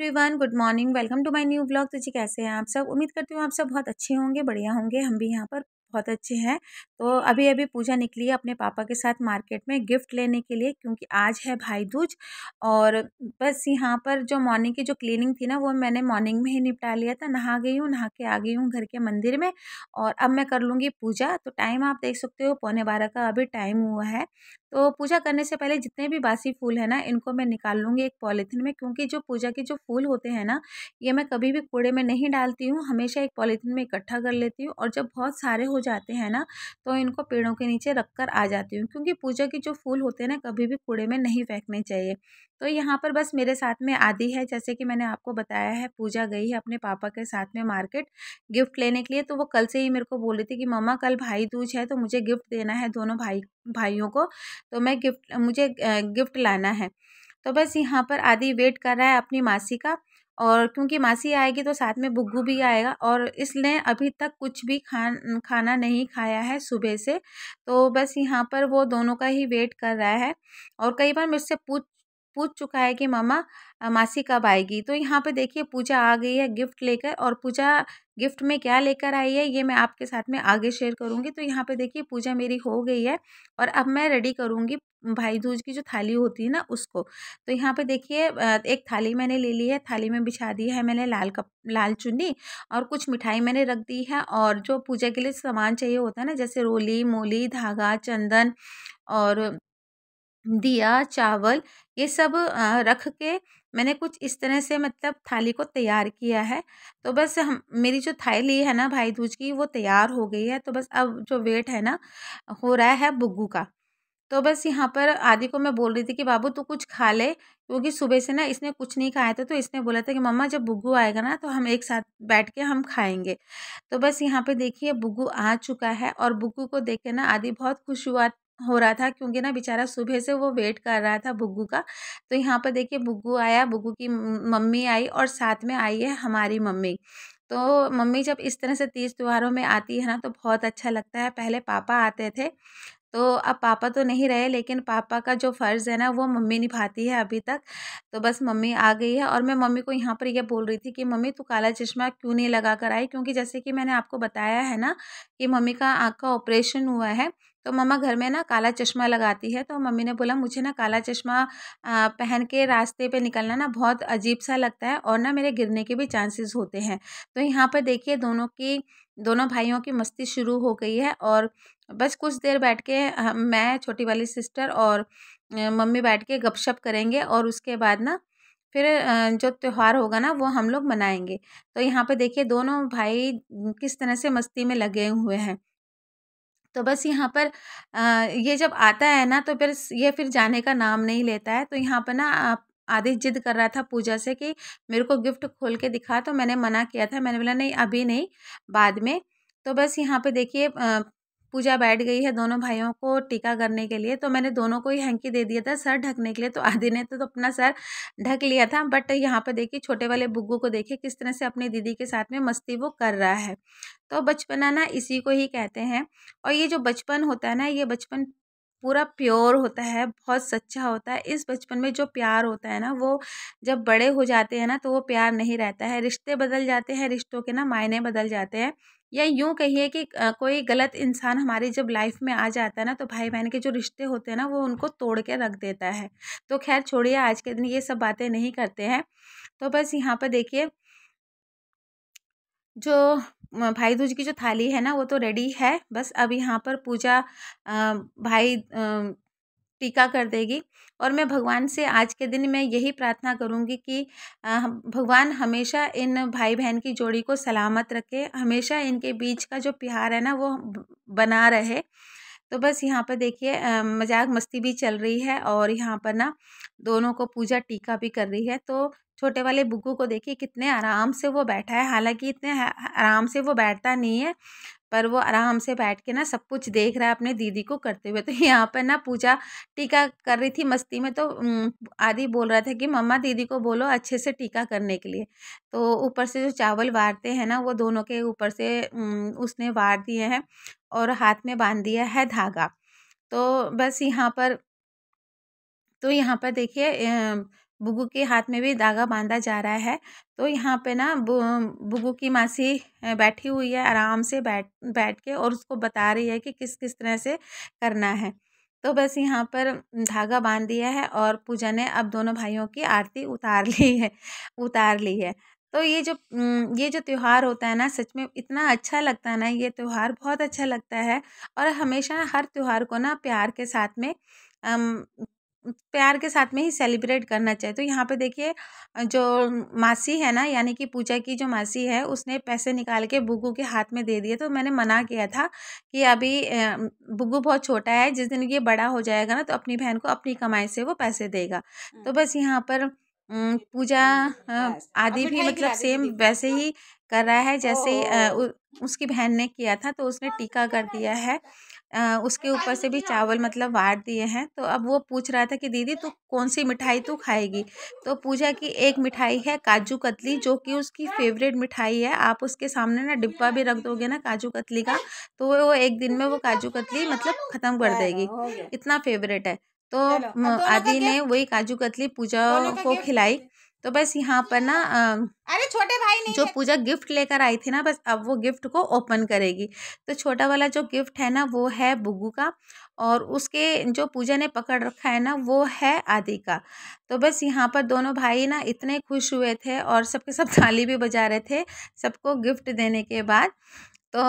Everyone, good morning. Welcome to my new blog. तो जी कैसे हैं आप सब? उम्मीद करती हूँ आप सब बहुत अच्छे होंगे, बढ़िया होंगे। हम भी यहाँ पर बहुत अच्छे हैं। तो अभी अभी पूजा निकली है अपने पापा के साथ मार्केट में गिफ्ट लेने के लिए, क्योंकि आज है भाई दूज। और बस यहाँ पर जो मॉर्निंग की जो क्लीनिंग थी ना, वो मैंने मॉर्निंग में ही निपटा लिया था। नहा गई हूँ, नहा के आ गई हूँ घर के मंदिर में। और अब मैं कर लूँगी पूजा। तो टाइम आप देख सकते हो 11:15 का अभी टाइम हुआ है। तो पूजा करने से पहले जितने भी बासी फूल है ना, इनको मैं निकाल लूँगी एक पॉलीथीन में, क्योंकि जो पूजा के जो फूल होते हैं ना, ये मैं कभी भी कूड़े में नहीं डालती हूँ, हमेशा एक पॉलीथीन में इकट्ठा कर लेती हूँ। और जब बहुत सारे हो जाते हैं ना, तो इनको पेड़ों के नीचे रख कर आ जाती हूँ, क्योंकि पूजा के जो फूल होते हैं ना, कभी भी कूड़े में नहीं फेंकने चाहिए। तो यहाँ पर बस मेरे साथ में आदि है, जैसे कि मैंने आपको बताया है, पूजा गई है अपने पापा के साथ में मार्केट गिफ्ट लेने के लिए। तो वो कल से ही मेरे को बोल रही थी कि मम्मा कल भाई दूज है, तो मुझे गिफ्ट देना है दोनों भाइयों को। तो मुझे गिफ्ट लाना है। तो बस यहाँ पर आदि वेट कर रहा है अपनी मासी का। और क्योंकि मासी आएगी तो साथ में बुग्गू भी आएगा, और इसने अभी तक कुछ भी खाना नहीं खाया है सुबह से। तो बस यहाँ पर वो दोनों का ही वेट कर रहा है। और कई बार मुझसे पूछ पूछ चुका है कि मम्मा मासी कब आएगी। तो यहाँ पे देखिए पूजा आ गई है गिफ्ट लेकर। और पूजा गिफ्ट में क्या लेकर आई है, ये मैं आपके साथ में आगे शेयर करूँगी। तो यहाँ पे देखिए पूजा मेरी हो गई है, और अब मैं रेडी करूँगी भाई दूज की जो थाली होती है ना, उसको। तो यहाँ पे देखिए एक थाली मैंने ले ली है, थाली में बिछा दी है मैंने लाल चुन्नी। और कुछ मिठाई मैंने रख दी है, और जो पूजा के लिए सामान चाहिए होता है ना, जैसे रोली मोली धागा चंदन और दिया चावल, ये सब रख के मैंने कुछ इस तरह से मतलब थाली को तैयार किया है। तो बस हम मेरी जो थाली है ना भाई दूज की, वो तैयार हो गई है। तो बस अब जो वेट है ना, हो रहा है बुग्गू का। तो बस यहाँ पर आदि को मैं बोल रही थी कि बाबू तू कुछ खा ले, क्योंकि सुबह से ना इसने कुछ नहीं खाया था। तो इसने बोला था कि मम्मा जब बुग्गू आएगा ना, तो हम एक साथ बैठ के हम खाएंगे। तो बस यहाँ पे देखिए बुग्गू आ चुका है, और बुग्गू को देख के ना आदि बहुत खुश हुआ हो रहा था, क्योंकि ना बेचारा सुबह से वो वेट कर रहा था बुग्गू का। तो यहाँ पर देखिए बुग्गू आया, बुग्गू की मम्मी आई, और साथ में आई है हमारी मम्मी। तो मम्मी जब इस तरह से तीज त्योहारों में आती है ना, तो बहुत अच्छा लगता है। पहले पापा आते थे, तो अब पापा तो नहीं रहे, लेकिन पापा का जो फ़र्ज़ है ना, वो मम्मी निभाती है अभी तक। तो बस मम्मी आ गई है, और मैं मम्मी को यहाँ पर ये बोल रही थी कि मम्मी तू काला चश्मा क्यों नहीं लगा कर आई, क्योंकि जैसे कि मैंने आपको बताया है ना कि मम्मी का आँख का ऑपरेशन हुआ है। तो मम्मा घर में ना काला चश्मा लगाती है। तो मम्मी ने बोला मुझे ना काला चश्मा पहन के रास्ते पे निकलना ना बहुत अजीब सा लगता है, और ना मेरे गिरने के भी चांसेस होते हैं। तो यहाँ पर देखिए दोनों भाइयों की मस्ती शुरू हो गई है। और बस कुछ देर बैठ के मैं, छोटी वाली सिस्टर और मम्मी बैठ के गपशप करेंगे, और उसके बाद ना फिर जो त्योहार होगा ना, वो हम लोग मनाएंगे। तो यहाँ पे देखिए दोनों भाई किस तरह से मस्ती में लगे हुए हैं। तो बस यहाँ पर ये जब आता है ना, तो फिर जाने का नाम नहीं लेता है। तो यहाँ पर ना आदित्य जिद कर रहा था पूजा से कि मेरे को गिफ्ट खोल के दिखा। तो मैंने मना किया था, मैंने बोला नहीं अभी नहीं, बाद में। तो बस यहाँ पे देखिए पूजा बैठ गई है दोनों भाइयों को टीका करने के लिए। तो मैंने दोनों को ही हैंकी दे दिया था सर ढकने के लिए। तो आदि ने तो अपना सर ढक लिया था, बट यहाँ पे देखिए छोटे वाले बुग्गू को देखिए किस तरह से अपनी दीदी के साथ में मस्ती वो कर रहा है। तो बचपना ना इसी को ही कहते हैं। और ये जो बचपन होता है ना, ये बचपन पूरा प्योर होता है, बहुत सच्चा होता है। इस बचपन में जो प्यार होता है ना, वो जब बड़े हो जाते हैं ना, तो वो प्यार नहीं रहता है। रिश्ते बदल जाते हैं, रिश्तों के ना मायने बदल जाते हैं। या यूँ कहिए कि कोई गलत इंसान हमारी जब लाइफ में आ जाता है ना, तो भाई बहन के जो रिश्ते होते हैं ना, वो उनको तोड़ के रख देता है। तो खैर छोड़िए, आज के दिन ये सब बातें नहीं करते हैं। तो बस यहाँ पर देखिए जो भाई दूज की जो थाली है ना, वो तो रेडी है। बस अब यहाँ पर पूजा भाई टीका कर देगी। और मैं भगवान से आज के दिन में यही प्रार्थना करूँगी कि भगवान हमेशा इन भाई बहन की जोड़ी को सलामत रखे, हमेशा इनके बीच का जो प्यार है ना, वो बना रहे। तो बस यहाँ पर देखिए मजाक मस्ती भी चल रही है, और यहाँ पर ना दोनों को पूजा टीका भी कर रही है। तो छोटे वाले बुग्गू को देखिए कितने आराम से वो बैठा है, हालांकि इतने आराम से वो बैठता नहीं है, पर वो आराम से बैठ के ना सब कुछ देख रहा है अपने दीदी को करते हुए। तो यहाँ पर ना पूजा टीका कर रही थी मस्ती में। तो आदि बोल रहा था कि मम्मा दीदी को बोलो अच्छे से टीका करने के लिए। तो ऊपर से जो चावल वारते हैं ना, वो दोनों के ऊपर से उसने वार दिए हैं, और हाथ में बांध दिया है धागा। तो बस यहाँ पर देखिए बुग्गू के हाथ में भी धागा बांधा जा रहा है। तो यहाँ पे ना बुग्गू की मासी बैठी हुई है आराम से बैठ बैठ के, और उसको बता रही है कि किस किस तरह से करना है। तो बस यहाँ पर धागा बांध दिया है और पूजा ने अब दोनों भाइयों की आरती उतार ली है। तो ये जो त्योहार होता है ना, सच में इतना अच्छा लगता है ना, ये त्योहार बहुत अच्छा लगता है। और हमेशा हर त्योहार को ना अम, प्यार के साथ में ही सेलिब्रेट करना चाहिए। तो यहाँ पे देखिए जो मासी है ना, यानी कि पूजा की जो मासी है, उसने पैसे निकाल के बुग्गू के हाथ में दे दिए। तो मैंने मना किया था कि अभी बुग्गू बहुत छोटा है, जिस दिन ये बड़ा हो जाएगा ना तो अपनी बहन को अपनी कमाई से वो पैसे देगा। तो बस यहाँ पर पूजा आदि भी मतलब सेम वैसे ही कर रहा है जैसे उसकी बहन ने किया था। तो उसने टीका कर दिया है, उसके ऊपर से भी चावल मतलब बांट दिए हैं। तो अब वो पूछ रहा था कि दीदी तू कौन सी मिठाई तू खाएगी। तो पूजा की एक मिठाई है काजू कतली, जो कि उसकी फेवरेट मिठाई है। आप उसके सामने ना डिब्बा भी रख दोगे ना काजू कतली का, तो वो एक दिन में वो काजू कतली मतलब ख़त्म कर देगी, इतना फेवरेट है। तो आदि ने वही काजू कतली पूजा को खिलाई। तो बस यहाँ पर ना अरे छोटे भाई नहीं जो है। पूजा गिफ्ट लेकर आई थी ना, बस अब वो गिफ्ट को ओपन करेगी। तो छोटा वाला जो गिफ्ट है ना, वो है बुग्गू का, और उसके जो पूजा ने पकड़ रखा है ना, वो है आदि का। तो बस यहाँ पर दोनों भाई ना इतने खुश हुए थे और सबके सब ताली भी बजा रहे थे सबको गिफ्ट देने के बाद। तो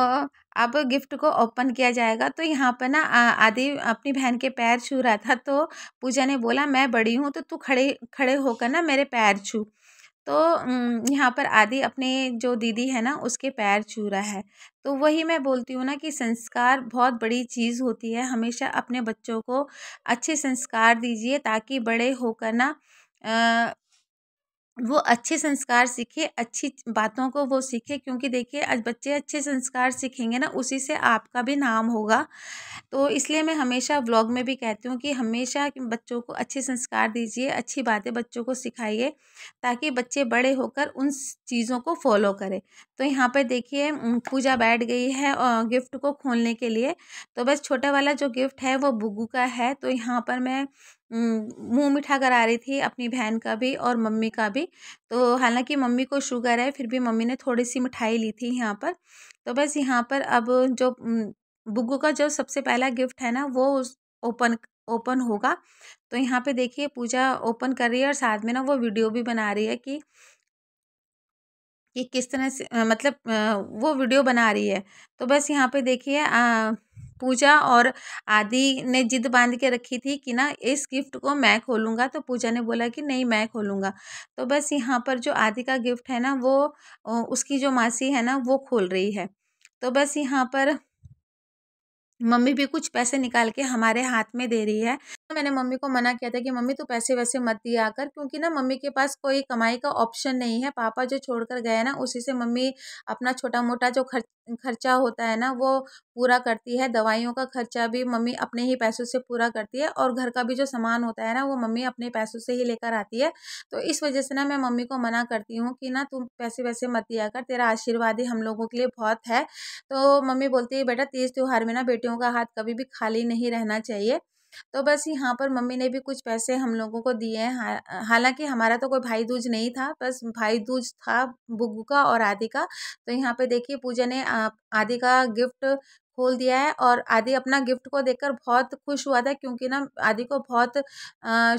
अब गिफ्ट को ओपन किया जाएगा। तो यहाँ पर ना आदि अपनी बहन के पैर छू रहा था। तो पूजा ने बोला मैं बड़ी हूँ तो तू खड़े खड़े होकर ना मेरे पैर छू। तो यहाँ पर आदि अपने जो दीदी है ना उसके पैर छू रहा है। तो वही मैं बोलती हूँ ना कि संस्कार बहुत बड़ी चीज़ होती है। हमेशा अपने बच्चों को अच्छे संस्कार दीजिए, ताकि बड़े होकर ना अ, वो अच्छे संस्कार सीखे, अच्छी बातों को वो सीखे। क्योंकि देखिए आज बच्चे अच्छे संस्कार सीखेंगे ना, उसी से आपका भी नाम होगा। तो इसलिए मैं हमेशा व्लॉग में भी कहती हूँ कि हमेशा बच्चों को अच्छे संस्कार दीजिए, अच्छी बातें बच्चों को सिखाइए, ताकि बच्चे बड़े होकर उन चीज़ों को फॉलो करें। तो यहाँ पे देखिए पूजा बैठ गई है गिफ्ट को खोलने के लिए। तो बस छोटा वाला जो गिफ्ट है वो बुग्गू का है। तो यहाँ पर मैं मुंह मीठा करा रही थी अपनी बहन का भी और मम्मी का भी। तो हालांकि मम्मी को शुगर है, फिर भी मम्मी ने थोड़ी सी मिठाई ली थी यहाँ पर। तो बस यहाँ पर अब जो बुग्गू का जो सबसे पहला गिफ्ट है ना, वो ओपन ओपन होगा। तो यहाँ पे देखिए पूजा ओपन कर रही है और साथ में ना वो वीडियो भी बना रही है कि किस तरह से मतलब वो वीडियो बना रही है। तो बस यहाँ पे देखिए पूजा और आदि ने जिद बांध के रखी थी कि ना इस गिफ्ट को मैं खोलूँगा। तो पूजा ने बोला कि नहीं मैं खोलूँगा। तो बस यहाँ पर जो आदि का गिफ्ट है ना, वो उसकी जो मासी है ना वो खोल रही है। तो बस यहाँ पर मम्मी भी कुछ पैसे निकाल के हमारे हाथ में दे रही है। तो मैंने मम्मी को मना किया था कि मम्मी तू पैसे वैसे मत दिया कर, क्योंकि ना मम्मी के पास कोई कमाई का ऑप्शन नहीं है। पापा जो छोड़कर गए ना, उसी से मम्मी अपना छोटा मोटा जो खर्चा होता है ना वो पूरा करती है। दवाइयों का खर्चा भी मम्मी अपने ही पैसों से पूरा करती है, और घर का भी जो सामान होता है ना वो मम्मी अपने पैसों से ही लेकर आती है। तो इस वजह से ना मैं मम्मी को मना करती हूँ कि ना तुम पैसे वैसे मत दिया कर, तेरा आशीर्वाद ही हम लोगों के लिए बहुत है। तो मम्मी बोलती है बेटा तीज त्योहार में ना बेटियों का हाथ कभी भी खाली नहीं रहना चाहिए। तो बस यहाँ पर मम्मी ने भी कुछ पैसे हम लोगों को दिए हैं। हालांकि हमारा तो कोई भाई दूज नहीं था, बस भाई दूज था बुग्गू का और आदि का। तो यहाँ पे देखिए पूजा ने आदि का गिफ्ट खोल दिया है, और आदि अपना गिफ्ट को देखकर बहुत खुश हुआ था, क्योंकि ना आदि को बहुत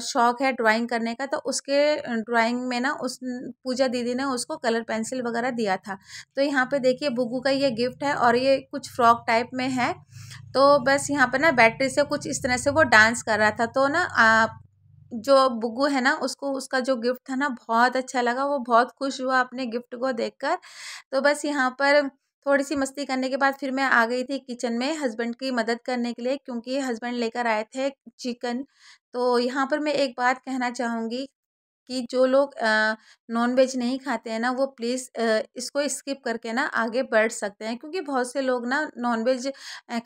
शौक है ड्राइंग करने का। तो उसके ड्राइंग में ना उस पूजा दीदी ने उसको कलर पेंसिल वगैरह दिया था। तो यहाँ पे देखिए बुग्गू का ये गिफ्ट है, और ये कुछ फ्रॉक टाइप में है। तो बस यहाँ पर ना बैटरी से कुछ इस तरह से वो डांस कर रहा था। तो ना जो बुग्गू है ना उसको उसका जो गिफ्ट था ना बहुत अच्छा लगा, वो बहुत खुश हुआ अपने गिफ्ट को देखकर। तो बस यहाँ पर थोड़ी सी मस्ती करने के बाद फिर मैं आ गई थी किचन में हस्बैंड की मदद करने के लिए, क्योंकि हस्बैंड लेकर आए थे चिकन। तो यहाँ पर मैं एक बात कहना चाहूँगी कि जो लोग नॉन वेज नहीं खाते हैं ना, वो प्लीज़ इसको स्किप करके ना आगे बढ़ सकते हैं, क्योंकि बहुत से लोग ना नॉन वेज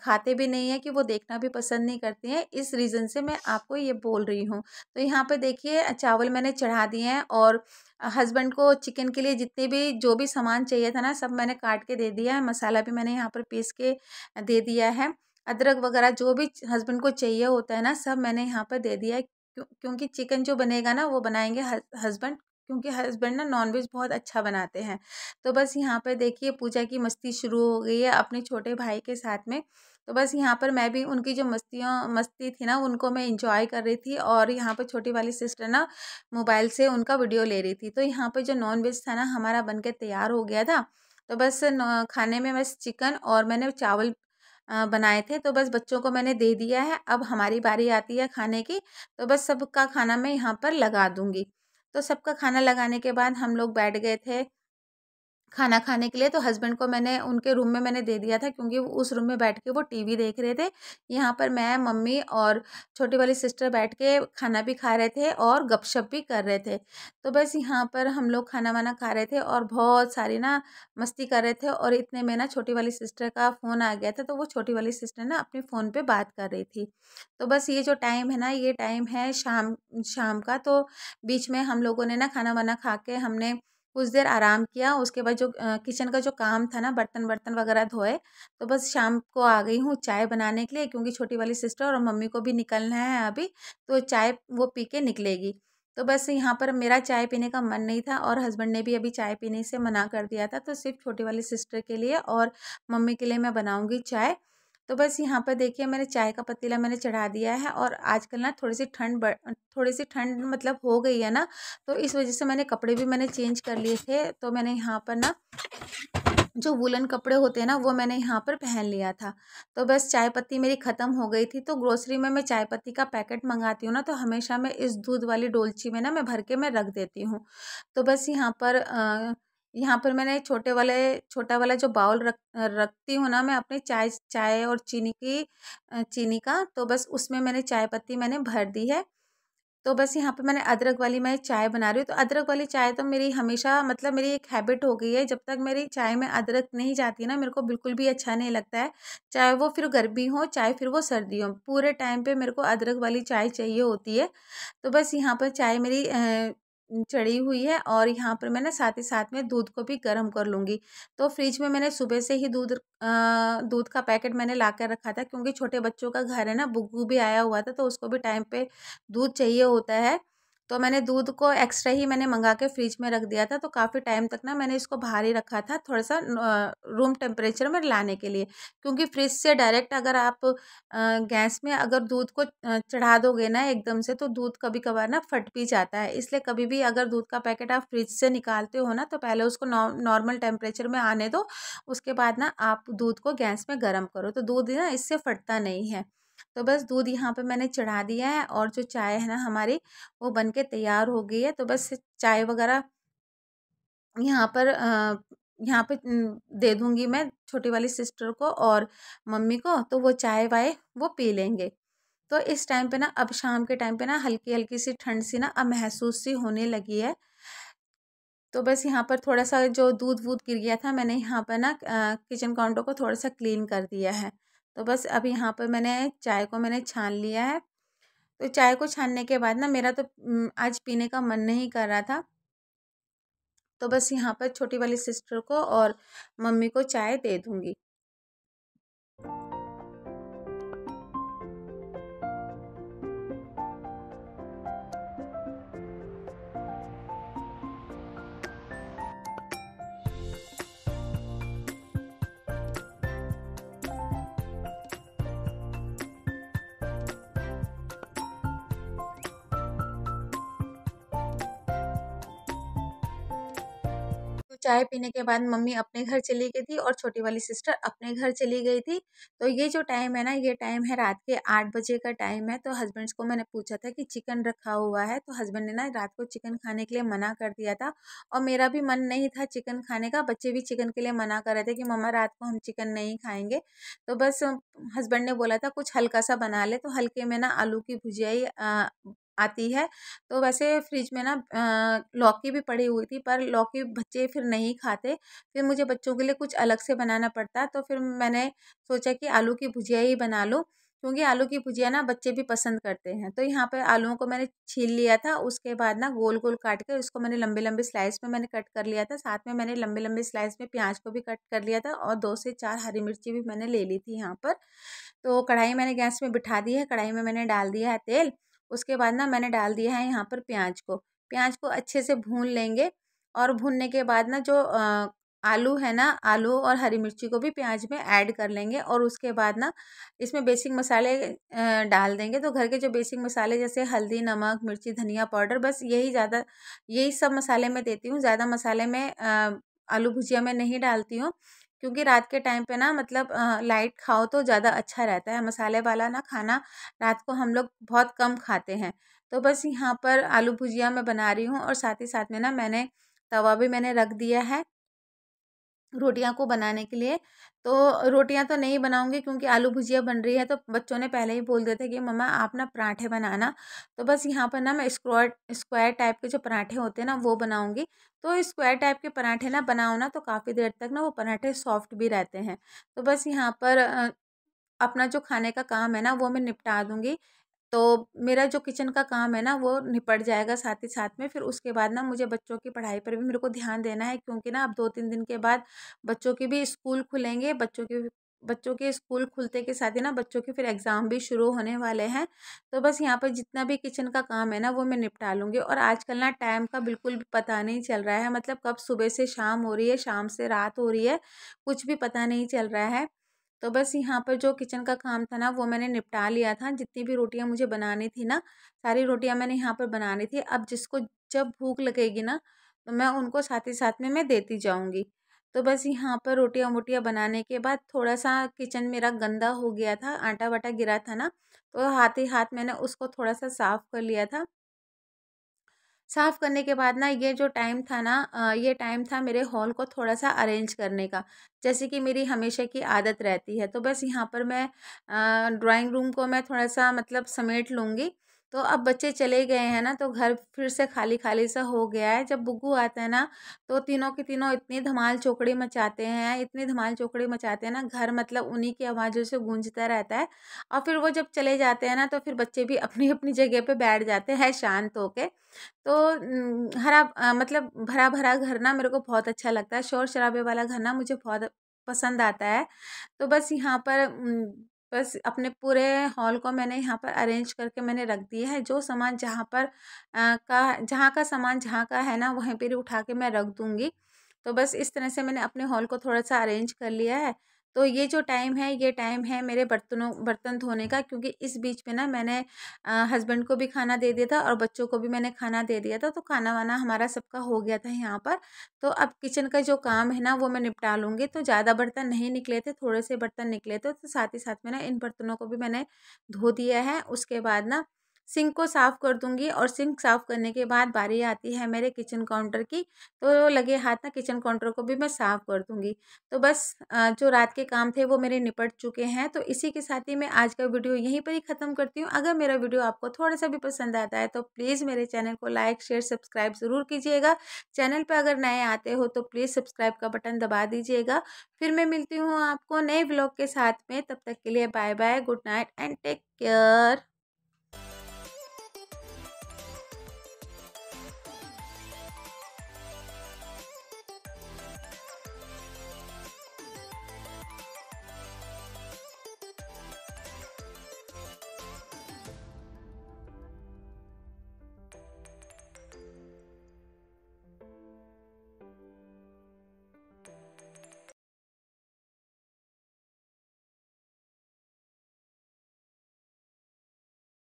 खाते भी नहीं है, कि वो देखना भी पसंद नहीं करते हैं। इस रीज़न से मैं आपको ये बोल रही हूँ। तो यहाँ पे देखिए चावल मैंने चढ़ा दिए हैं, और हस्बैंड को चिकन के लिए जितने भी जो भी सामान चाहिए था ना सब मैंने काट के दे दिया है। मसाला भी मैंने यहाँ पर पीस के दे दिया है। अदरक वगैरह जो भी हस्बैंड को चाहिए होता है ना सब मैंने यहाँ पर दे दिया है। क्योंकि चिकन जो बनेगा ना वो बनाएंगे हस्बैंड, क्योंकि हस्बैंड ना नॉनवेज बहुत अच्छा बनाते हैं। तो बस यहाँ पर देखिए पूजा की मस्ती शुरू हो गई है अपने छोटे भाई के साथ में। तो बस यहाँ पर मैं भी उनकी जो मस्ती थी ना उनको मैं इंजॉय कर रही थी, और यहाँ पर छोटी वाली सिस्टर ना मोबाइल से उनका वीडियो ले रही थी। तो यहाँ पर जो नॉन वेज था ना हमारा बन के तैयार हो गया था। तो बस खाने में बस चिकन और मैंने चावल बनाए थे, तो बस बच्चों को मैंने दे दिया है। अब हमारी बारी आती है खाने की, तो बस सबका खाना मैं यहाँ पर लगा दूँगी। तो सबका खाना लगाने के बाद हम लोग बैठ गए थे खाना खाने के लिए। तो हस्बैंड को मैंने उनके रूम में मैंने दे दिया था, क्योंकि उस रूम में बैठ के वो टीवी देख रहे थे। यहाँ पर मैं, मम्मी और छोटी वाली सिस्टर बैठ के खाना भी खा रहे थे और गपशप भी कर रहे थे। तो बस यहाँ पर हम लोग खाना वाना खा रहे थे और बहुत सारी ना मस्ती कर रहे थे, और इतने में ना छोटी वाली सिस्टर का फ़ोन आ गया था। तो वो छोटी वाली सिस्टर ना अपने फ़ोन पे बात कर रही थी। तो बस ये जो टाइम है ना, ये टाइम है शाम शाम का। तो बीच में हम लोगों ने ना खाना वाना खा के हमने कुछ देर आराम किया। उसके बाद जो किचन का जो काम था ना, बर्तन वर्तन वगैरह धोए। तो बस शाम को आ गई हूँ चाय बनाने के लिए, क्योंकि छोटी वाली सिस्टर और मम्मी को भी निकलना है अभी, तो चाय वो पी के निकलेगी। तो बस यहाँ पर मेरा चाय पीने का मन नहीं था, और हस्बैंड ने भी अभी चाय पीने से मना कर दिया था। तो सिर्फ छोटी वाली सिस्टर के लिए और मम्मी के लिए मैं बनाऊँगी चाय। तो बस यहाँ पर देखिए मैंने चाय का पतीला मैंने चढ़ा दिया है, और आजकल ना थोड़ी सी ठंड मतलब हो गई है ना, तो इस वजह से मैंने कपड़े भी मैंने चेंज कर लिए थे। तो मैंने यहाँ पर ना जो वूलन कपड़े होते हैं ना वो मैंने यहाँ पर पहन लिया था। तो बस चाय पत्ती मेरी ख़त्म हो गई थी, तो ग्रोसरी में मैं चाय पत्ती का पैकेट मंगाती हूँ ना, तो हमेशा मैं इस दूध वाली डोलची में ना मैं भर के मैं रख देती हूँ। तो बस यहाँ पर मैंने छोटा वाला जो बाउल रखती हूँ ना मैं अपने चाय चाय और चीनी का, तो बस उसमें मैंने चाय पत्ती मैंने भर दी है। तो बस यहाँ पे मैंने अदरक वाली मैं चाय बना रही हूँ। तो अदरक वाली चाय तो मेरी हमेशा मतलब मेरी एक हैबिट हो गई है। जब तक मेरी चाय में अदरक नहीं जाती ना, मेरे को बिल्कुल भी अच्छा नहीं लगता है। चाहे वो फिर गर्मी हो, चाहे फिर वो सर्दी हो, पूरे टाइम पे मेरे को अदरक वाली चाय चाहिए होती है। तो बस यहाँ पर चाय मेरी चढ़ी हुई है, और यहाँ पर मैं ना साथ ही साथ में दूध को भी गर्म कर लूँगी। तो फ्रिज में मैंने सुबह से ही दूध का पैकेट मैंने ला कर रखा था, क्योंकि छोटे बच्चों का घर है ना, बुग्गू भी आया हुआ था, तो उसको भी टाइम पे दूध चाहिए होता है। तो मैंने दूध को एक्स्ट्रा ही मैंने मंगा के फ्रिज में रख दिया था। तो काफ़ी टाइम तक ना मैंने इसको बाहर ही रखा था, थोड़ा-सा रूम टेम्परेचर में लाने के लिए। क्योंकि फ्रिज से डायरेक्ट अगर आप गैस में अगर दूध को चढ़ा दोगे ना एकदम से, तो दूध कभी-कभार ना फट भी जाता है। इसलिए कभी भी अगर दूध का पैकेट आप फ्रिज से निकालते हो ना, तो पहले उसको नॉर्मल टेम्परेचर में आने दो। उसके बाद ना आप दूध को गैस में गरम करो, तो दूध ना इससे फटता नहीं है। तो बस दूध यहाँ पे मैंने चढ़ा दिया है, और जो चाय है ना हमारी वो बन के तैयार हो गई है। तो बस चाय वगैरह यहाँ पर यहाँ पे दे दूँगी मैं छोटी वाली सिस्टर को और मम्मी को, तो वो चाय वाय वो पी लेंगे। तो इस टाइम पे ना अब शाम के टाइम पे ना हल्की-हल्की सी ठंड सी ना अब महसूस सी होने लगी है। तो बस यहाँ पर थोड़ा-सा जो दूध-वूध गिर गया था, मैंने यहाँ पर ना किचन काउंटर को थोड़ा-सा क्लीन कर दिया है। तो बस अब यहाँ पर मैंने चाय को मैंने छान लिया है। तो चाय को छानने के बाद ना मेरा तो आज पीने का मन नहीं कर रहा था। तो बस यहाँ पर छोटी वाली सिस्टर को और मम्मी को चाय दे दूँगी। तो चाय पीने के बाद मम्मी अपने घर चली गई थी और छोटी वाली सिस्टर अपने घर चली गई थी। तो ये जो टाइम है ना, ये टाइम है रात के 8 बजे का टाइम है। तो हस्बैंड्स को मैंने पूछा था कि चिकन रखा हुआ है, तो हस्बैंड ने ना रात को चिकन खाने के लिए मना कर दिया था, और मेरा भी मन नहीं था चिकन खाने का। बच्चे भी चिकन के लिए मना कर रहे थे कि मम्मा रात को हम चिकन नहीं खाएंगे। तो बस हस्बैंड ने बोला था कुछ हल्का सा बना ले, तो हल्के में ना आलू की भुजिया ही आती है। तो वैसे फ्रिज में ना लौकी भी पड़ी हुई थी, पर लौकी बच्चे फिर नहीं खाते। फिर मुझे बच्चों के लिए कुछ अलग से बनाना पड़ता, तो फिर मैंने सोचा कि आलू की भुजिया ही बना लूँ, क्योंकि आलू की भुजिया ना बच्चे भी पसंद करते हैं। तो यहाँ पे आलूओं को मैंने छील लिया था, उसके बाद ना गोल-गोल काट के उसको मैंने लंबे-लंबे स्लाइस में मैंने कट कर लिया था। साथ में मैंने लंबे-लंबे स्लाइस में प्याज को भी कट कर लिया था, और 2 से 4 हरी मिर्ची भी मैंने ले ली थी यहाँ पर। तो कढ़ाई मैंने गैस में बिठा दी है, कढ़ाई में मैंने डाल दिया है तेल, उसके बाद ना मैंने डाल दिया है यहाँ पर प्याज को अच्छे से भून लेंगे। और भूनने के बाद ना जो आलू है ना, आलू और हरी मिर्ची को भी प्याज में ऐड कर लेंगे। और उसके बाद ना इसमें बेसिक मसाले डाल देंगे। तो घर के जो बेसिक मसाले जैसे हल्दी, नमक, मिर्ची, धनिया पाउडर, बस यही सब मसाले मैं देती हूँ। ज़्यादा मसाले में आलू भुजिया में नहीं डालती हूँ, क्योंकि रात के टाइम पे ना मतलब लाइट खाओ तो ज़्यादा अच्छा रहता है। मसाले वाला ना खाना रात को हम लोग बहुत कम खाते हैं। तो बस यहाँ पर आलू भुजिया मैं बना रही हूँ, और साथ ही साथ में ना तवा भी मैंने रख दिया है रोटियां को बनाने के लिए। तो रोटियां तो नहीं बनाऊंगी, क्योंकि आलू भुजिया बन रही है। तो बच्चों ने पहले ही बोल दिया था कि मम्मा आप ना पराठे बनाना। तो बस यहाँ पर ना मैं स्क्वायर स्क्वायर टाइप के जो पराठे होते हैं ना वो बनाऊंगी। तो स्क्वायर टाइप के पराठे ना बनाओ ना तो काफ़ी देर तक ना वो पराठे सॉफ्ट भी रहते हैं। तो बस यहाँ पर अपना जो खाने का काम है ना वो मैं निपटा दूंगी। तो मेरा जो किचन का काम है ना वो निपट जाएगा साथ ही साथ में। फिर उसके बाद ना मुझे बच्चों की पढ़ाई पर भी मेरे को ध्यान देना है, क्योंकि ना अब 2-3 दिन के बाद बच्चों के भी स्कूल खुलेंगे। बच्चों के स्कूल खुलते के साथ ही ना बच्चों के फिर एग्ज़ाम भी शुरू होने वाले हैं। तो बस यहाँ पर जितना भी किचन का काम है ना वो मैं निपटा लूँगी। और आजकल ना टाइम का बिल्कुल भी पता नहीं चल रहा है, मतलब कब सुबह से शाम हो रही है, शाम से रात हो रही है, कुछ भी पता नहीं चल रहा है। तो बस यहाँ पर जो किचन का काम था ना वो मैंने निपटा लिया था। जितनी भी रोटियां मुझे बनानी थी ना, सारी रोटियां मैंने यहाँ पर बनानी थी। अब जिसको जब भूख लगेगी ना तो मैं उनको साथ ही साथ में मैं देती जाऊंगी। तो बस यहाँ पर रोटियां वोटियां बनाने के बाद थोड़ा सा किचन मेरा गंदा हो गया था, आटा वाटा गिरा था ना, तो हाथ ही हाथ मैंने उसको थोड़ा सा साफ कर लिया था। साफ़ करने के बाद ना ये जो टाइम था ना, ये टाइम था मेरे हॉल को थोड़ा-सा अरेंज करने का, जैसे कि मेरी हमेशा की आदत रहती है। तो बस यहाँ पर मैं ड्राइंग रूम को मैं थोड़ा-सा मतलब समेट लूँगी। तो अब बच्चे चले गए हैं ना तो घर फिर से खाली-खाली सा हो गया है। जब बुग्गू आता है ना तो तीनों के तीनों इतनी धमाल चौकड़ी मचाते हैं, इतनी धमाल चौकड़ी मचाते हैं ना, घर मतलब उन्हीं की आवाज़ों से गूंजता रहता है। और फिर वो जब चले जाते हैं ना तो फिर बच्चे भी अपनी-अपनी जगह पे बैठ जाते हैं शांत होके। तो मतलब भरा-भरा घर ना मेरे को बहुत अच्छा लगता है, शोर-शराबे वाला घर ना मुझे बहुत पसंद आता है। तो बस यहाँ पर बस अपने पूरे हॉल को मैंने यहाँ पर अरेंज करके मैंने रख दिया है। जो सामान जहाँ का सामान जहाँ का है ना वहीं पर ही उठा के मैं रख दूँगी। तो बस इस तरह से मैंने अपने हॉल को थोड़ा-सा अरेंज कर लिया है। तो ये जो टाइम है, ये टाइम है मेरे बर्तन धोने का, क्योंकि इस बीच में ना मैंने हस्बैंड को भी खाना दे दिया था और बच्चों को भी मैंने खाना दे दिया था। तो खाना-वाना हमारा सबका हो गया था यहाँ पर। तो अब किचन का जो काम है ना वो मैं निपटा लूँगी। तो ज़्यादा बर्तन नहीं निकले थे, थोड़े से बर्तन निकले थे। तो साथ ही साथ में ना इन बर्तनों को भी मैंने धो दिया है। उसके बाद ना सिंक को साफ़ कर दूँगी, और सिंक साफ़ करने के बाद बारी आती है मेरे किचन काउंटर की। तो लगे हाथ ना किचन काउंटर को भी मैं साफ़ कर दूँगी। तो बस जो रात के काम थे वो मेरे निपट चुके हैं। तो इसी के साथ ही मैं आज का वीडियो यहीं पर ही ख़त्म करती हूँ। अगर मेरा वीडियो आपको थोड़ा-सा भी पसंद आता है तो प्लीज़ मेरे चैनल को लाइक, शेयर, सब्सक्राइब ज़रूर कीजिएगा। चैनल पे अगर नए आते हो तो प्लीज़ सब्सक्राइब का बटन दबा दीजिएगा। फिर मैं मिलती हूँ आपको नए व्लॉग के साथ में। तब तक के लिए bye bye, good night and take care.